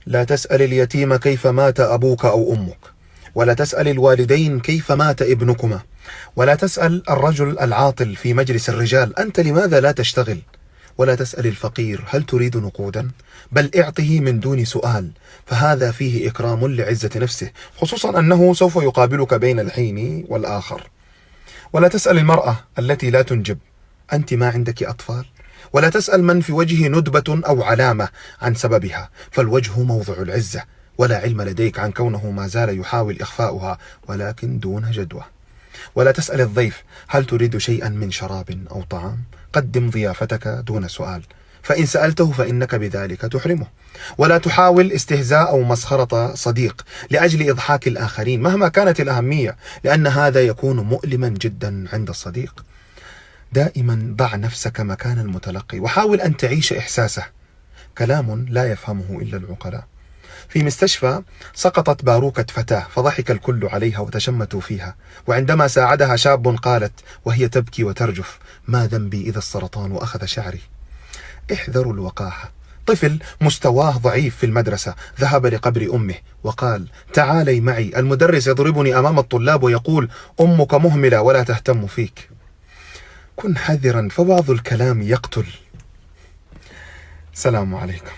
لا تسأل اليتيم كيف مات أبوك أو أمك، ولا تسأل الوالدين كيف مات ابنكما، ولا تسأل الرجل العاطل في مجلس الرجال أنت لماذا لا تشتغل، ولا تسأل الفقير هل تريد نقودا، بل اعطه من دون سؤال، فهذا فيه إكرام لعزة نفسه، خصوصا أنه سوف يقابلك بين الحين والآخر. ولا تسأل المرأة التي لا تنجب أنت ما عندك أطفال، ولا تسأل من في وجهه ندبة أو علامة عن سببها، فالوجه موضع العزة، ولا علم لديك عن كونه ما زال يحاول إخفاؤها ولكن دون جدوى. ولا تسأل الضيف هل تريد شيئا من شراب أو طعام، قدم ضيافتك دون سؤال، فإن سألته فإنك بذلك تحرمه. ولا تحاول استهزاء أو مسخرة صديق لأجل إضحاك الآخرين مهما كانت الأهمية، لأن هذا يكون مؤلما جدا عند الصديق. دائما ضع نفسك مكان المتلقي وحاول أن تعيش إحساسه، كلام لا يفهمه إلا العقلاء. في مستشفى سقطت باروكة فتاة فضحك الكل عليها وتشمتوا فيها، وعندما ساعدها شاب قالت وهي تبكي وترجف: ما ذنبي إذا السرطان أخذ شعري. احذروا الوقاحة. طفل مستواه ضعيف في المدرسة ذهب لقبر أمه وقال: تعالي معي، المدرس يضربني أمام الطلاب ويقول أمك مهملة ولا تهتم فيك. كن حذرا فبعض الكلام يقتل. السلام عليكم.